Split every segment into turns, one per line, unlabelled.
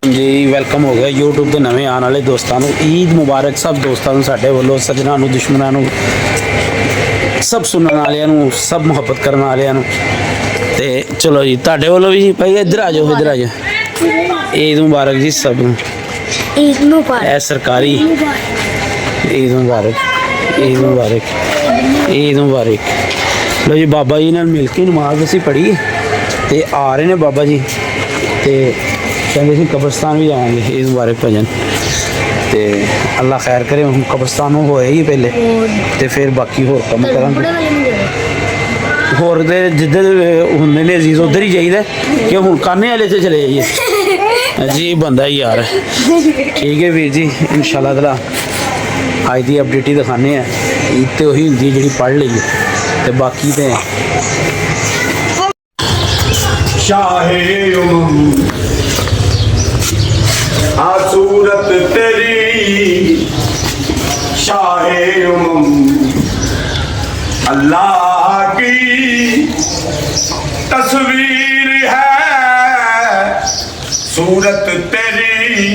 जी welcome हो गया YouTube के नवे आने वाले दोस्तों को ईद मुबारक। सब दोस्तों साढ़े वालों सज्जनों दुश्मनों सब सुनने वालों सब मुहब्बत करने वालों ते चलो जी ताड़े वालों भी भाई इधर आ जाओ ईद मुबारक जी सब
ईद मुबारक।
ए सरकारी ईद मुबारक ईद मुबारक ईद मुबारक। लो जी बाबा जी ने मिल के नमाज असी पढ़ी ते आ रहे ने बाबा जी ते कहते सी कब्रस्तान भी जाएंगे ईद मुबारक भजन ते अल्लाह खैर करे। हम कब्रस्तान होए ही पहले ते फिर बाकी होर कम करांगे होर ते जिद्धर होंदे ने अजीज उधर ही जाइदा कि हुण काने वाले से चले जाइए अजीब बंदा ही यार। ठीक है वीर जी इंशाल्लाह ताला अज दी अपडेट ही दिखाने हैं। ईद तो वही होंदी है जी पढ़ ली ते बाकी ते
शाहे सूरत तेरी शाहे अल्लाह की तस्वीर है सूरत तेरी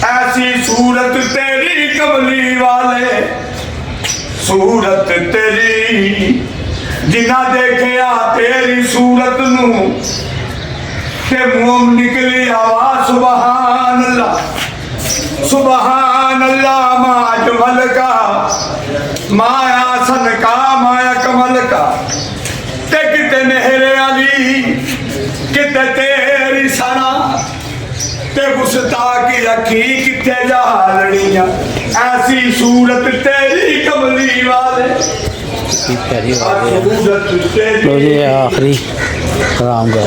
ऐसी सूरत तेरी कमली वाले सूरत तेरी जिन्ना देखिया तेरी सूरत नू ते मुंह निकली आवाज सुबहान अल्लाह माँ जमल का माया सन का माया कमल का ते किते नेहरे अली किते तेरी सना ते गुस्ता की रखी किते जालनिया ऐसी सूरत तेरी कमली वाले।
लो जी आखिरी आराम का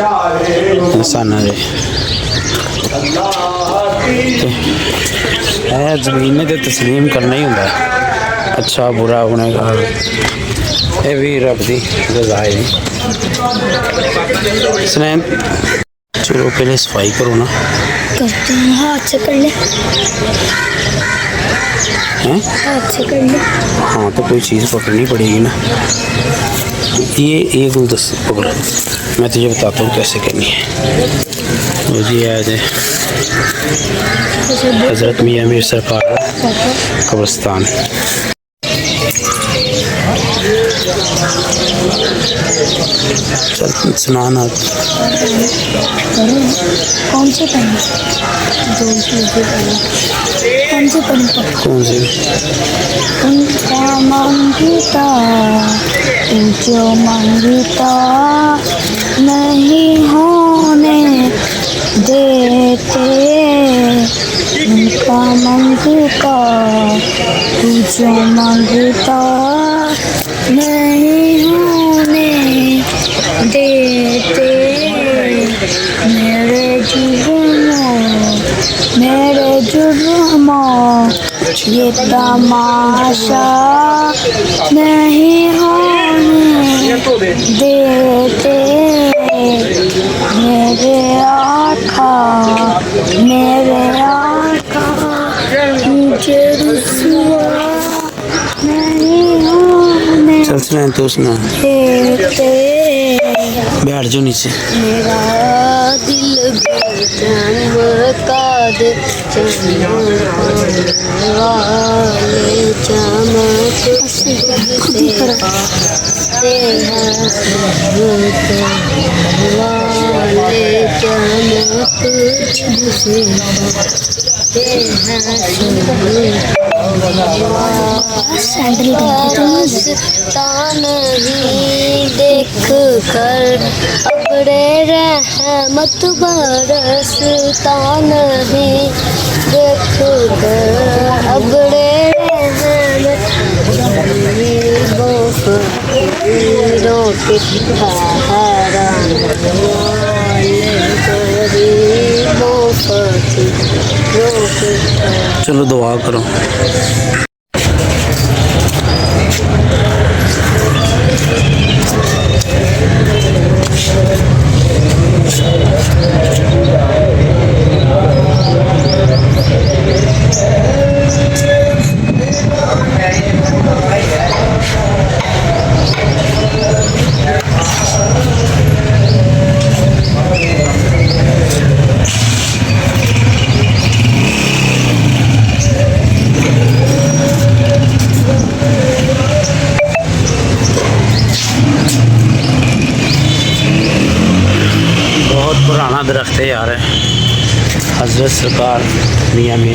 इंसान है जमीन ने तो तस्लीम करना ही होंगे अच्छा बुरा होने का ये भी रब की रज़ा है जी। स्नैन चलो पहले सफाई करो ना
करते हैं हाथ से कर ले हाथ से कर ले।
हाँ तो कोई चीज़ पकड़नी पड़ेगी ना ये गुलदस्त पकड़ो मैं तुझे बताता हूँ कैसे करनी है। वो जी आज हज़रत मियाँ मीर सरकार कब्रिस्तान चल सुनाना
कौन से पढ़े कौन से पढ़े
कौन से
उनका मांगता जो मांगता नहीं होने देते उनका मांगता जो मांगता नहीं होने देते मेरे जुर्मों ये तमाशा नहीं होने देते मेरे आका मुझे रुसवा नहीं होने
चल सुना तो सुना
देते
बैठ जो नीचे
मेरा दिल चमका दे वाले चमक से वाले चमक नहीं देख कर अपने रहमत बरसता नहीं देख कर अपने
चलो दुआ करो। यार है हजरत सरकार मियाँ में।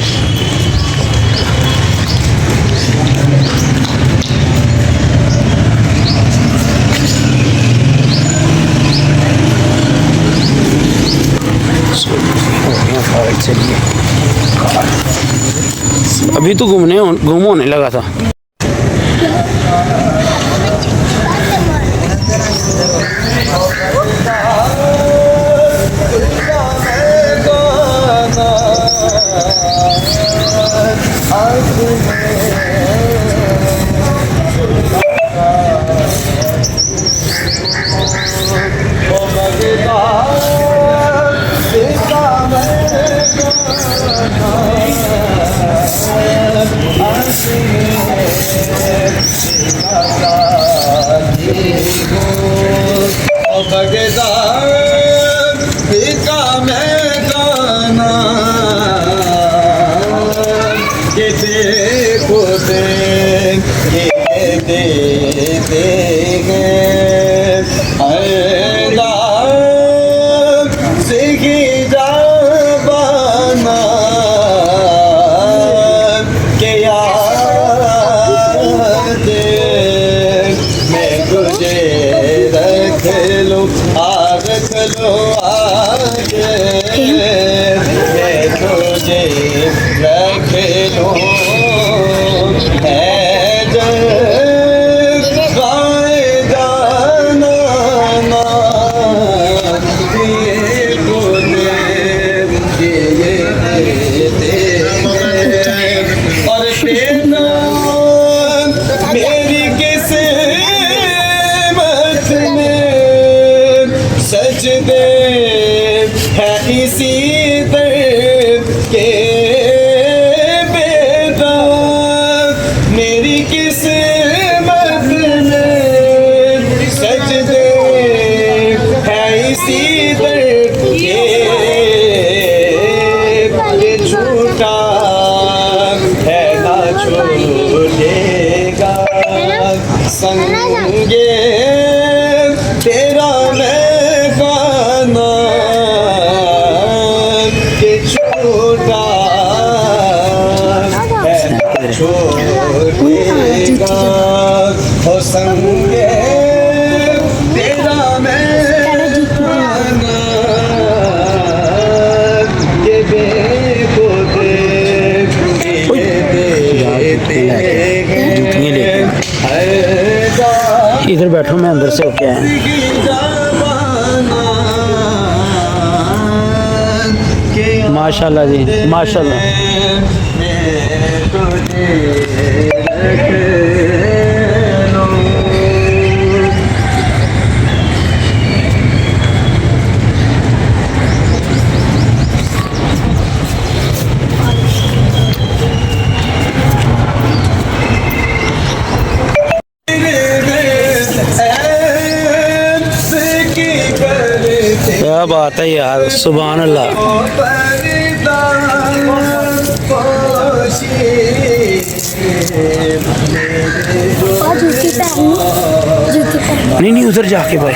चलिए अभी तो गुम होने लगा था। इधर बैठो मैं अंदर से होके आया। माशाल्लाह जी माशाल्लाह। क्या बात है यार, सुभान अल्लाह। नहीं नहीं उधर जाके भाई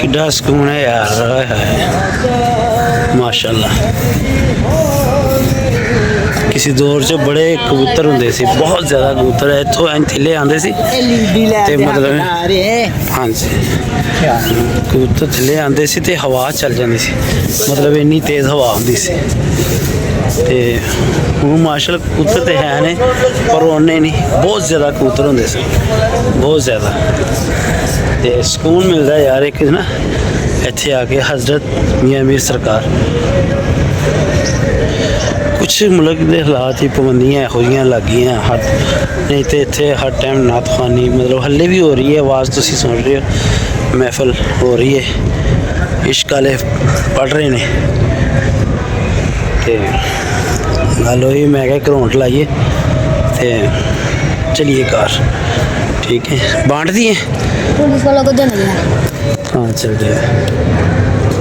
कितना सुकून है यार, माशाल्लाह। किसी दौर च बड़े कबूतर होंदे सी, बहुत ज़्यादा कबूतर है। इत्थों इंज थल्ले आंदे सी ते मतलब हाँ जी कबूतर थल्ले आंदे सी ते हवा चल जाती सी, मतलब इन्नी तेज़ हवा आंदी सी। ते हूँ माशाल्लाह कबूतर तो है ने पर उन्ने नहीं, बहुत ज़्यादा कबूतर होंदे सी, बहुत ज़्यादा। ते सुकून मिलता है यार एक ना इत्थे आके हजरत मियाँ मीर सरकार। कुछ मुल्क के हालात ही पाबंदियाँ यहो जिहियां लग गई हर, नहीं तो इत्थे हर टाइम नातखानी मतलब हल्ले भी हो रही है, आवाज़ तुम सुन रहे हो, महफिल हो रही है, इश्क वाले पढ़ रहे ने। तो गल हुई मैं क्या घरोंट लाइए तो चलिए घर, ठीक है बांट दिए
पुलिस वालों को देना है।
हाँ चल रहे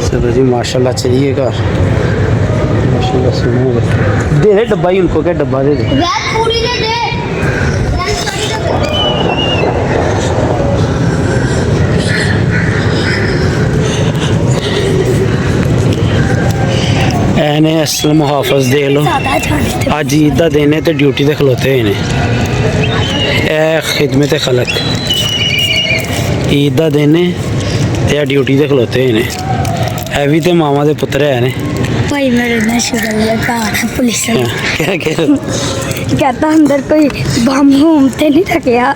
चलो जी माशाल्लाह, चलिए घर। बस दे दे डब्बा ही उनको, क्या डब्बा दे दे।
वैद पूरी दे दे। लंच साड़ी दे
ਐਨੇ ਅਸਲਮ ਹਾਫਜ਼ ਦੇਖ ਲਓ,
ज्यादा छाड़
ਅੱਜ ਈਦ ਦਾ ਦਿਨ ਹੈ ਤੇ ਡਿਊਟੀ ਤੇ ਖਲੋਤੇ ਹੋਏ ਨੇ। ਇਹ ਖਿਦਮਤ ਖਲਕ, ਈਦ ਦਾ ਦਿਨ ਹੈ ਤੇ ਇਹ ਡਿਊਟੀ ਤੇ ਖਲੋਤੇ ਹੋਏ ਨੇ। ਇਹ ਵੀ ਤੇ ਮਾਵਾਂ ਦੇ ਪੁੱਤਰ ਹੈ ਨੇ।
भाई मेरे ना शुगर लगा पुलिस ने
क्या क्या
कहता अंदर कोई बम घूमते नहीं था क्या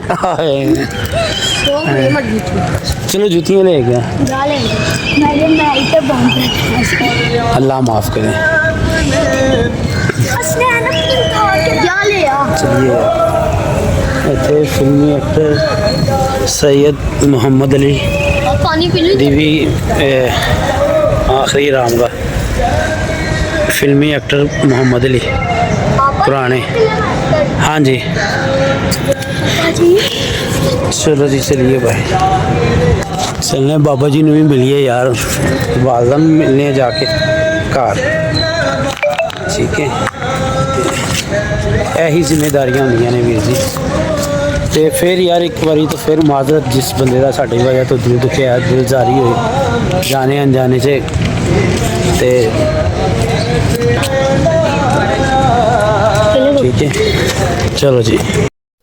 तो मर गई
चलो जूतियाँ ले गया।
जा ले मैं इधर बम
अल्लाह माफ़ करे।
जा ले यार
चलिए इतने फिल्मी एक्टर सैयद मोहम्मद अली
पानी पी ली
दी भी आखिरी राम का फिल्मी एक्टर मोहम्मद अली पुराने। हाँ जी चलो जी चलिए भाई चलने बाबा जी ने भी मिलिए यार, वालदा में मिलने जाके घर, ठीक है। यही जिम्मेदारियां होंदियां ने वीर जी। तो फिर यार एक बारी तो फिर माजरत जिस बंदे का साड़ी वजह तो दिल दुखिया दिलजारी हुई जाने अनजाने से ते ठीक है। चलो जी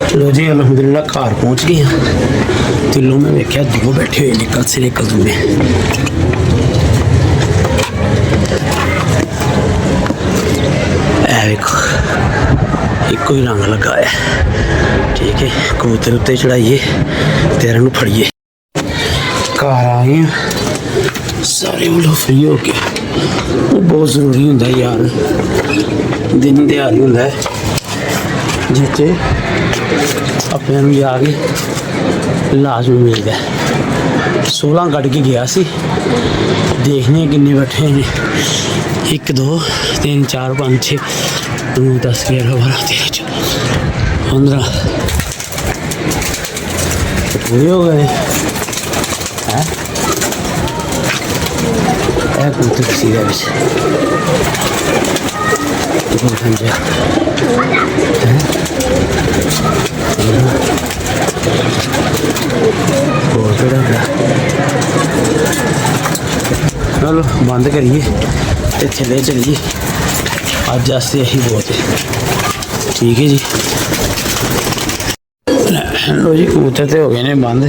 चलो जी अलहमदुलिल्लाह घर पहुँच गए हैं। दिलों में वेख्या दो बैठे हुए निकल से निकल दूँ देखो एक ही रंग लगा है, ठीक है। कबूतर उत्ते चढ़ाइए तेरा नू फड़िए। घर आए हैं सारे वालों फ्री हो गए। बहुत ज़रूरी होंगे यार, दिन दिहाड़ी होंगे जिससे अपने जाके लाजमी मिलता है। 16 कट के गया सी, देखने किन्ने बैठे हैं 1 2 3 4 5 6 9 10 11 12 13 14 15 पूरे हो गए हैं। कबूतर किसी का बस चलो बंद करिए तो चले चलिए। अज आस्ते यही बहुत है, ठीक है जी। लो जी कबूतर तो हो गए ने बंद,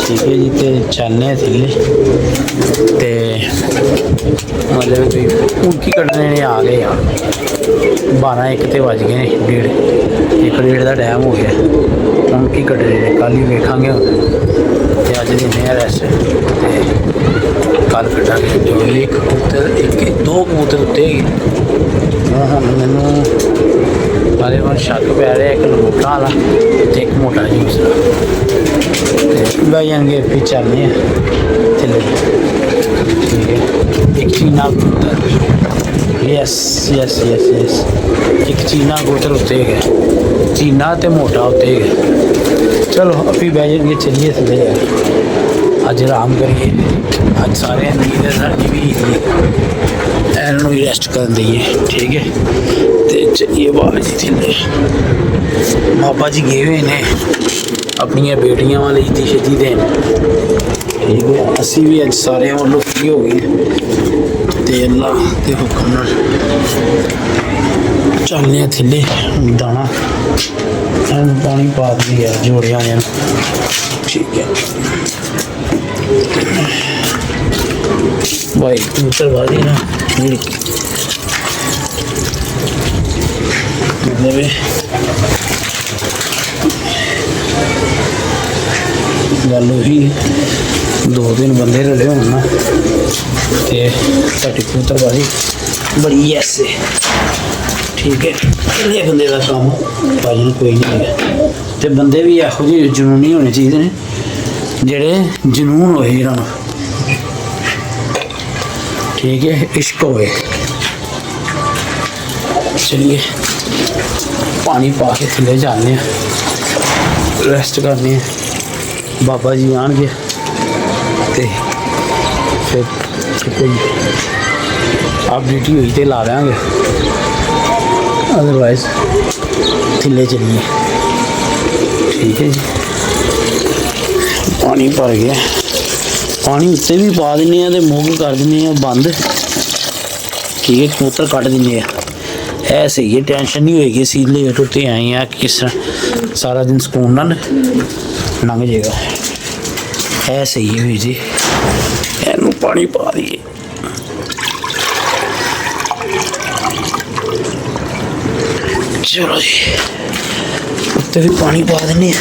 ठीक है जी। तो चलने थले ते मतलब कोई उनकी कटने ने आ गए यार 12 1 तो बज गए ने, 1:30 का टाइम हो गया। उनकी कटने ने कल ही वेखांगे तो अज देने रेस्ट, कल कटा जो एक कबूतर 2 कबूतर उत्ते हम मैनू बारे बार शक पै रहा, एक लंगोटा वाला तो एक मोटा जी दूसरा बह जाएंगे। फिर चलने थले, ठीक है। एक चीना कबूतर, यस यस यस यस, एक चीना कबूतर उत्ते गए, चीना तो मोटा उत्ते गए। चलो अभी बह जाएंगे, चलिए थले यार अज आराम करिए। अज सारे नींद है, साड़ी भी इन्हों भी रेस्ट कर दईए, ठीक है। तो चलिए बाबा जी थले, बाबा जी गए हुए ने अपन बेटियां वाले ईदी शीदी देन, ठीक है। असी भी अज सारे वालों फ्री हो गए तो अल्लाह के हुक्म नाल चलने थले। दाना पानी पा दिया जोड़िया ने, ठीक है भाई। कबूतर बाजी ना मतलब गल उही 2-3 बंदे रले होन ना ते साडी कबूतरबाजी बड़ी ऐसे, ठीक है। इन्ने बंदे का काम भाजी कोई नहीं है। तो बंदे भी एहो जी जनूनी होने चाहिए ने जेड़े जनून होए इन्हां, ठीक है, इश्क होए। चलिए पानी पा के थले जाने, रेस्ट करने। बाबा जी आएंगे तो फिर अपडेट हुई तो ला देंगे, अदरवाइज थल्ले चलिए। ठीक है जी, पानी भर गया, पानी उत्ते भी पा दें तो मुग कर दें बंद। ठीक है, कबूतर कट दें। ऐ सही है, टेंशन नहीं होएगी। असी लेट उत्ते आए हैं, किस तरह सारा दिन सुकून नाल लंघ जाएगा। ऐ सही है भी जी, इनू पानी पा दिए। चलो जी, उत्ते भी पानी पा दें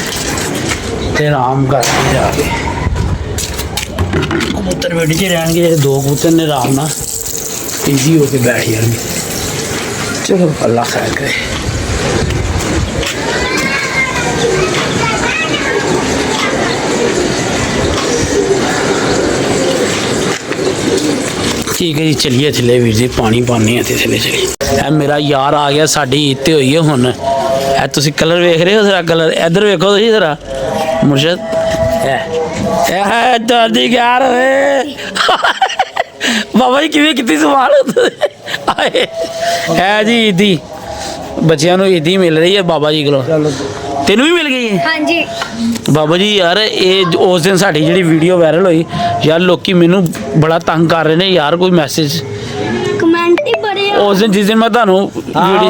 ते आराम करके जाके कबूतर बेड च रहन जे। दो कबूतर ने आराम ना ईजी होके बैठ जाएंगे। चलो अल्लाह खैर करे। ठीक है जी, चलिए थले वीर जी, पानी पाने हैं थले चलिए। ए मेरा यार आ गया, साड़ी ईद ते होई है हुन। ए तुसी कलर वेख रहे हो, जरा कलर इधर वेखो तुसी जरा मुर्शद। ਤੁਹਾਡੀ ਯਾਰ ਓਏ ਬਾਬਾ ਜੀ ਕਿਵੇਂ ਕੀਤੀ ਸਵਾਲ ਆਏ ਹੈ ਜੀ। ਈਦੀ ਬੱਚਿਆਂ ਨੂੰ ਈਦੀ ਮਿਲ ਰਹੀ ਹੈ ਬਾਬਾ ਜੀ ਕੋਲੋਂ। ਤੈਨੂੰ ਵੀ ਮਿਲ ਗਈ ਹੈ?
हाँ जी।
ਬਾਬਾ ਜੀ ਯਾਰ ਇਹ ਉਸ ਦਿਨ ਸਾਡੀ ਜਿਹੜੀ ਵੀਡੀਓ ਵਾਇਰਲ ਹੋਈ ਯਾਰ, ਲੋਕੀ ਮੈਨੂੰ ਬੜਾ ਤੰਗ ਕਰ ਰਹੇ ਨੇ ਯਾਰ। ਕੋਈ ਮੈਸੇਜ
कमेंट ही बड़े आ।
ਉਸ ਦਿਨ ਜਿਸ ਦਿਨ ਮੈਂ ਤੁਹਾਨੂੰ ਵੀਡੀਓ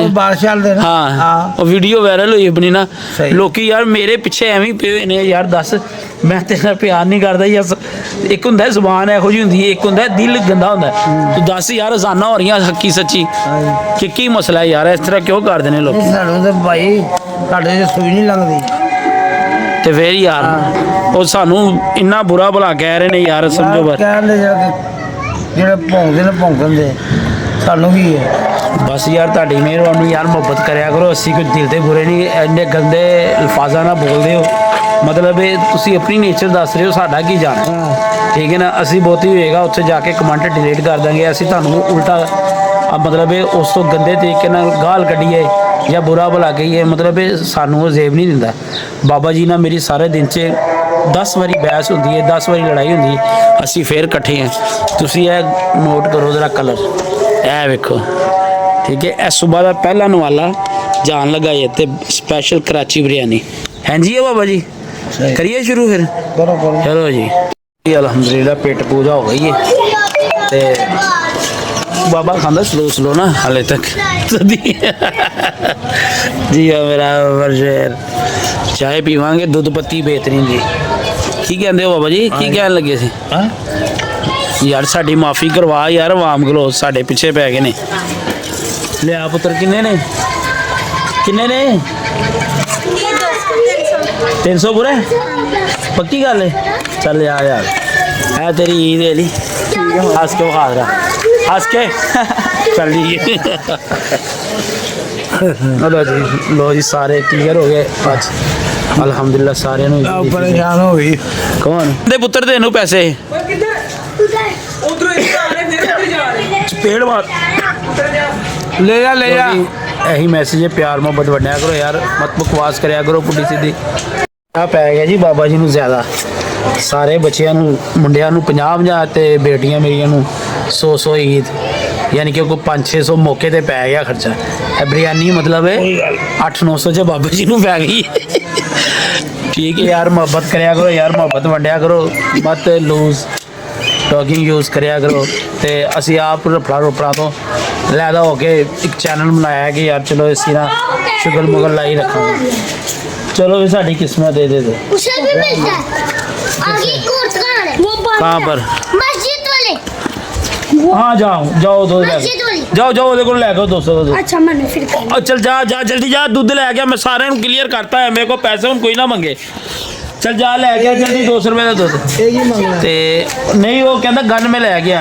ਹਾਂ ਉਹ ਵੀਡੀਓ ਵਾਇਰਲ ਹੋਈ ਆਪਣੀ ਨਾ, ਲੋਕੀ ਯਾਰ ਮੇਰੇ ਪਿੱਛੇ ਐਵੇਂ ਹੀ ਪਏ ਹੋਏ ਨੇ ਯਾਰ। ਦੱਸ ਮੈਂ ਤੇਰੇ ਨਾਲ ਪਿਆਰ ਨਹੀਂ ਕਰਦਾ ਯਾਰ। ਇੱਕ ਹੁੰਦਾ ਜ਼ੁਬਾਨ ਇਹੋ ਜਿਹੀ ਹੁੰਦੀ ਹੈ, ਇੱਕ ਹੁੰਦਾ ਦਿਲ ਗੰਦਾ ਹੁੰਦਾ। ਤੂੰ ਦੱਸ ਯਾਰ, ਅਜ਼ਾਨਾਂ ਹੋ ਰਹੀਆਂ ਹੱਕੀ ਸੱਚੀ ਕੀ ਮਸਲਾ ਹੈ ਯਾਰ? ਇਸ ਤਰ੍ਹਾਂ ਕਿਉਂ ਕਰਦੇ ਨੇ ਲੋਕ?
ਸਾਨੂੰ ਤਾਂ ਭਾਈ ਸਾਡੇ ਚ ਸੂਈ ਨਹੀਂ ਲੱਗਦੀ।
ਤੇ ਫੇਰ ਯਾਰ ਉਹ ਸਾਨੂੰ ਇੰਨਾ ਬੁਰਾ ਭਲਾ ਕਹਿ ਰਹੇ ਨੇ ਯਾਰ, ਸਮਝੋ ਬਸ।
ਕਹਿੰਦੇ ਜਿਹੜੇ ਭੌਂਕਦੇ ਨੇ ਭੌਂਕਦੇ, ਸਾਨੂੰ ਕੀ ਹੈ?
ਬਸ ਯਾਰ ਤੁਹਾਡੀ ਮਿਹਰਬਾਨੀ ਯਾਰ, ਮੁਹੱਬਤ ਕਰਿਆ ਕਰੋ। ਅਸੀਂ ਕੋਈ ਦਿਲ ਦੇ ਬੁਰੇ ਨਹੀਂ, ਇੰਨੇ ਗੰਦੇ ਅਲਫਾਜ਼ਾਂ ਨਾਲ ਬੋਲਦੇ ਹੋ। ਮਤਲਬ ਇਹ ਤੁਸੀਂ ਆਪਣੀ ਨੇਚਰ ਦੱਸ ਰਹੇ ਹੋ, ਸਾਡਾ ਕੀ ਜਾਣਾ। ਠੀਕ ਹੈ ਨਾ, ਅਸੀਂ ਬਹੁਤੀ ਹੋਏਗਾ ਉੱਥੇ ਜਾ ਕੇ ਕਮੈਂਟ ਡਿਲੀਟ ਕਰ ਦਾਂਗੇ। ਅਸੀਂ ਤੁਹਾਨੂੰ ਉਲਟਾ ਮਤਲਬ ਇਹ ਉਸ ਤੋਂ ਗੰਦੇ ਤਰੀਕੇ ਨਾਲ ਗਾਲ ਕੱਢੀਏ ਜਾਂ ਬੁਰਾ ਭਲਾ ਕਹੀਏ, ਮਤਲਬ ਇਹ ਸਾਨੂੰ ਉਹ ਜ਼ੇਬ ਨਹੀਂ ਦਿੰਦਾ। ਬਾਬਾ ਜੀ ਨਾਲ ਮੇਰੀ ਸਾਰੇ ਦਿਨ 'ਚ 10 ਵਾਰੀ ਬਹਿਸ ਹੁੰਦੀ ਹੈ, 10 ਵਾਰੀ ਲੜਾਈ ਹੁੰਦੀ ਹੈ, ਅਸੀਂ ਫੇਰ ਇਕੱਠੇ ਹਾਂ। ਤੁਸੀਂ ਇਹ ਨੋਟ ਕਰੋ ਜ਼ਰਾ ਕਲਰ, ਇਹ ਵੇਖੋ। ਠੀਕ ਹੈ, ਇਹ ਸਵੇਰ ਦਾ ਪਹਿਲਾ ਨਵਾਲਾ ਜਾਣ ਲੱਗਾ ਹੈ ਤੇ ਸਪੈਸ਼ਲ ਕਰਾਚੀ ਬਿਰਿਆਨੀ। हैं जी है बाबा जी, करिए शुरू फिर। चलो जी, अलहमदुलिल्लाह पेट पूजा हो गई है ते बाबा खांदा स्लो स्लो ना हाले तक जी हाँ मेरा शेर। चाय पीवांगे, दुध पत्ती बेहतरीन जी। की कहते हो बाबा जी, की कहन लगे सी? यार साड़ी माफ़ी करवा यार, आवाम कोलों साढ़े पिछे पै गए ने। लिया पुत्र किन्ने ने 300 पूरे? पक्की गल है? चल यार है तेरी ईद है ली, हंस के खा रहा, हंस के चल जी। लो जी सारे क्लियर हो गए आज अल्हम्दुलिल्लाह। सारे
परेशान हो गई।
कौन दे पुत्र तेनू पैसे? पेड़ मार
ले जा।
यही मैसेज है, प्यार मोहब्बत वंडिया करो यार, मत बकवास करिया करो पुੱਠੀ ਸਿੱਧੀ। ਆ ਪੈ ਗਿਆ ਜੀ ਬਾਬਾ ਜੀ ਨੂੰ ਜ਼ਿਆਦਾ। ਸਾਰੇ ਬੱਚਿਆਂ ਨੂੰ, ਮੁੰਡਿਆਂ ਨੂੰ 50-50 ਤੇ ਬੇਟੀਆਂ ਮੇਰੀਆਂ ਨੂੰ 100 ਈਦ, ਯਾਨੀ ਕਿ ਕੋਈ 500-600 ਮੌਕੇ ਤੇ ਪੈ ਗਿਆ ਖਰਚਾ। ਇਹ ਬਿਰਿਆਨੀ ਮਤਲਬ 800-900 ਚ ਬਾਬਾ ਜੀ ਨੂੰ ਪੈ ਗਈ। ਠੀਕ ਹੈ ਯਾਰ, ਮੁਹੱਬਤ ਕਰਿਆ ਕਰੋ ਯਾਰ, ਮੁਹੱਬਤ ਵੰਡਿਆ ਕਰੋ, ਮਤ ਲੂਜ਼ ਟੋਕਿੰਗ ਯੂਜ਼ ਕਰਿਆ ਕਰੋ। ਤੇ ਅਸੀਂ ਆਪ ਰਫੜਾ ਤੋਂ ਲੈਦਾ ਹੋ ਕੇ ਇੱਕ ਚੈਨਲ ਬਣਾਇਆ ਕਿ ਯਾਰ ਚਲੋ ਇसी ਨਾਲ ਸ਼ੁਗਲ ਮੁਗਲ ਲਾਈ ਰੱਖਾਂਗੇ। चलो ये साड़ी किस्मत दे दो।
उसे भी मिलता है आगे कोर्ट कहाँ है? वो
कहाँ पर?
मस्जिद वाले।
हाँ जाओ दो जाओ देखो ले गो 200 दो।
अच्छा मैंने फिर
चल जा जल्दी जा, दूध ले गया मैं सारे क्लियर करता है, मेरे को पैसे हम कोई ना मंगे। चल जा ले गया जल्दी 200 रुपए का दूध। ते नहीं वो कहता गन में ले गया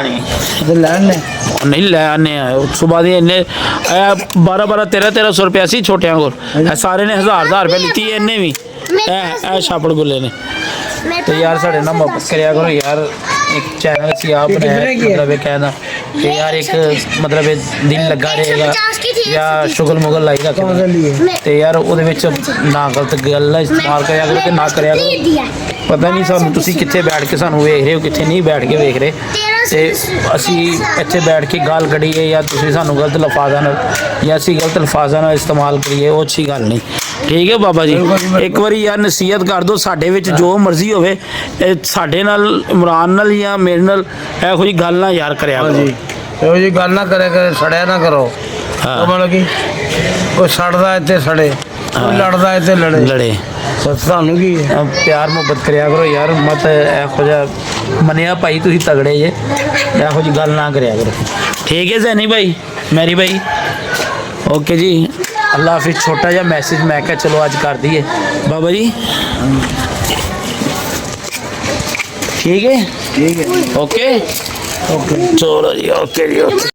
नहीं ले आने सुबह दी इन्ने 1200-1300 रुपया सी छोटिया को, सारे ने 1000 रुपये लीती है इन्ने भी छापड़ गुले ने। तो यार साढ़े ना मोहब्बत करिया करो यार, एक चैनल सी आप मतलब कहना कि यार एक मतलब दिल लगा रहेगा या शुगल मुगल लाई रखेगा तो यार ਉਹਦੇ ਵਿੱਚ ਨਾ ਗਲਤ ਗੱਲ ਇਸਤੇਮਾਲ ਕਰਿਆ ਕਰੋ ਤੇ ਨਾ ਕਰਿਆ ਕਰੋ। ਪਤਾ ਨਹੀਂ ਸਾਨੂੰ ਤੁਸੀਂ ਕਿੱਥੇ ਬੈਠ ਕੇ ਸਾਨੂੰ ਵੇਖ ਰਹੇ ਹੋ, ਕਿੱਥੇ ਨਹੀਂ ਬੈਠ ਕੇ ਵੇਖ ਰਹੇ। ਤੇ ਅਸੀਂ ਇੱਥੇ ਬੈਠ ਕੇ ਗੱਲ ਕਰੀਏ ਜਾਂ ਤੁਸੀਂ ਸਾਨੂੰ ਗਲਤ ਲਫ਼ਾਜ਼ਾਂ ਨਾਲ ਜਾਂ ਅਸੀਂ ਗਲਤ ਲਫ਼ਾਜ਼ਾਂ ਨਾਲ ਇਸਤੇਮਾਲ ਕਰੀਏ, ਉਹ ਅੱਛੀ ਗੱਲ ਨਹੀਂ। ਠੀਕ ਹੈ ਬਾਬਾ ਜੀ, ਇੱਕ ਵਾਰੀ ਯਾਰ ਨਸੀਹਤ ਕਰ ਦਿਓ, ਸਾਡੇ ਵਿੱਚ ਜੋ ਮਰਜ਼ੀ ਹੋਵੇ, ਇਹ ਸਾਡੇ ਨਾਲ ਇਮਰਾਨ ਨਾਲ ਜਾਂ ਮੇਰੇ ਨਾਲ ਇਹੋ ਜਿਹੀ ਗੱਲ ਨਾ ਯਾਰ ਕਰਿਆ ਕਰੋ।
ਜੀ ਇਹੋ ਜਿਹੀ ਗੱਲ ਨਾ ਕਰਿਆ ਕਰੇ, ਸੜਿਆ ਨਾ ਕਰੋ।
ਹਾਂ।
ਮਤਲਬ ਕਿ ਕੋਈ ਸੜਦਾ ਇੱਥੇ ਸੜੇ, ਕੋਈ ਲੜਦਾ ਇੱਥੇ ਲੜੇ।
ਲੜੇ
ਸਾਨੂੰ ਕੀ ਹੈ?
ਪਿਆਰ ਮੁਹੱਬਤ ਕਰਿਆ ਕਰੋ ਯਾਰ, ਮਤ ਇਹੋ ਜਿਹਾ ਮੰਨਿਆ ਭਾਈ ਤੁਸੀਂ ਤਗੜੇ ਜੇ, ਇਹੋ ਜਿਹੀ ਗੱਲ ਨਾ ਕਰਿਆ ਕਰੋ। ਠੀਕ ਹੈ ਜ਼ੈਨੀ ਭਾਈ, ਮੈਰੀ ਭਾਈ, ਓਕੇ ਜੀ, ਅੱਲਾ ਹਾਫਿਜ਼। ਛੋਟਾ ਜਿਹਾ ਮੈਸੇਜ ਮੈਂ ਕਿਹਾ ਚਲੋ ਅੱਜ ਕਰ ਦਈਏ ਬਾਬਾ ਜੀ। ਠੀਕ ਹੈ
ਠੀਕ ਹੈ
ਓਕੇ
ਓਕੇ।
ਚਲੋ ਜੀ, ਓਕੇ ਜੀ, ਓਕੇ।